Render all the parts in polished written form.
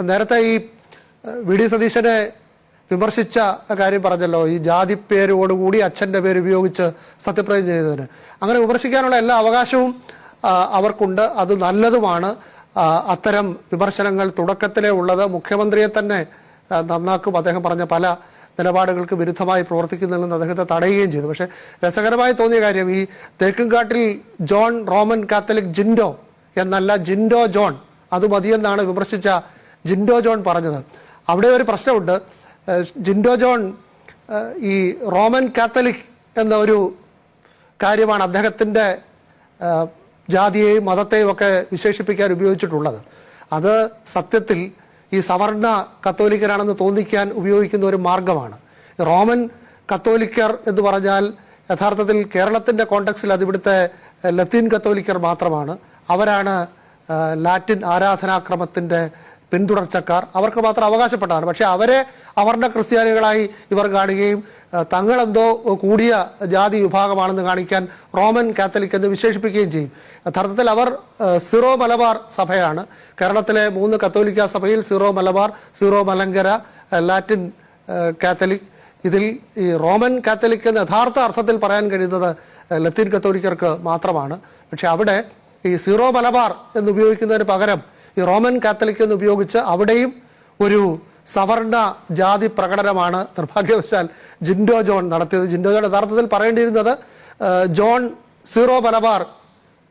നേരത്തെ ഈ V D സതീശനെ വിമർശിച്ച കാര്യം പറഞ്ഞല്ലോ, ഈ ജാതി പേരോടുകൂടി അച്ഛൻ്റെ പേര് ഉപയോഗിച്ച് സത്യപ്രതിജ്ഞ ചെയ്തതിന്. അങ്ങനെ വിമർശിക്കാനുള്ള എല്ലാ അവകാശവും അവർക്കുണ്ട്, അത് നല്ലതുമാണ്. അത്തരം വിമർശനങ്ങൾ തുടക്കത്തിലേ ഉള്ളത് മുഖ്യമന്ത്രിയെ തന്നെ നന്നാക്കും. അദ്ദേഹം പറഞ്ഞ പല നിലപാടുകൾക്ക് വിരുദ്ധമായി പ്രവർത്തിക്കുന്നതിൽ നിന്ന് അദ്ദേഹത്തെ തടയുകയും ചെയ്തു. പക്ഷേ രസകരമായി തോന്നിയ കാര്യം, ഈ Thekkumkattil John Roman Catholic Jinto എന്നല്ല ജിൻഡോ ജോൺ, അത് മതിയെന്നാണ് വിമർശിച്ച ജിൻഡോ ജോൺ പറഞ്ഞത്. അവിടെ ഒരു പ്രശ്നമുണ്ട്. ജിൻഡോ ജോൺ ഈ റോമൻ കാത്തലിക് എന്ന ഒരു കാര്യമാണ് അദ്ദേഹത്തിൻ്റെ ജാതിയെയും മതത്തെയും ഒക്കെ വിശേഷിപ്പിക്കാൻ ഉപയോഗിച്ചിട്ടുള്ളത്. അത് സത്യത്തിൽ ഈ സവർണ കത്തോലിക്കരാണെന്ന് തോന്നിക്കാൻ ഉപയോഗിക്കുന്ന ഒരു മാർഗമാണ്. റോമൻ കത്തോലിക്കർ എന്ന് പറഞ്ഞാൽ യഥാർത്ഥത്തിൽ കേരളത്തിൻ്റെ കോണ്ടക്സിൽ അത് ഇവിടുത്തെ ലത്തീൻ കത്തോലിക്കർ മാത്രമാണ്. അവരാണ് ലാറ്റിൻ ആരാധനാക്രമത്തിൻ്റെ പിന്തുടർച്ചക്കാർ, അവർക്ക് മാത്രം അവകാശപ്പെട്ടാണ്. പക്ഷെ അവരെ അവർണ ക്രിസ്ത്യാനികളായി ഇവർ കാണുകയും തങ്ങളെന്തോ കൂടിയ ജാതി വിഭാഗമാണെന്ന് കാണിക്കാൻ റോമൻ കാത്തലിക് എന്ന് വിശേഷിപ്പിക്കുകയും ചെയ്യും. യഥാർത്ഥത്തിൽ അവർ സിറോ മലബാർ സഭയാണ്. കേരളത്തിലെ 3 കത്തോലിക്ക സഭയിൽ Syro Malabar, Syro Malankara, Latin Catholic. ഇതിൽ ഈ റോമൻ കാത്തലിക് എന്ന് യഥാർത്ഥ അർത്ഥത്തിൽ പറയാൻ കഴിയുന്നത് ലത്തീൻ കത്തോലിക്കർക്ക് മാത്രമാണ്. പക്ഷെ അവിടെ ഈ സിറോ മലബാർ എന്ന് ഉപയോഗിക്കുന്നതിന് പകരം ഈ റോമൻ കാത്തലിക് എന്ന് ഉപയോഗിച്ച് അവിടെയും ഒരു സവർണ ജാതി പ്രകടനമാണ് നിർഭാഗ്യവശാൽ ജിൻഡോ ജോൺ നടത്തിയത്. ജിൻഡോ ജോൺ യഥാർത്ഥത്തിൽ പറയേണ്ടിയിരുന്നത് ജോൺ സിറോ മലബാർ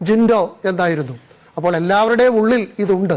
ജിൻഡോ എന്നായിരുന്നു. അപ്പോൾ എല്ലാവരുടെയും ഉള്ളിൽ ഇതുണ്ട്.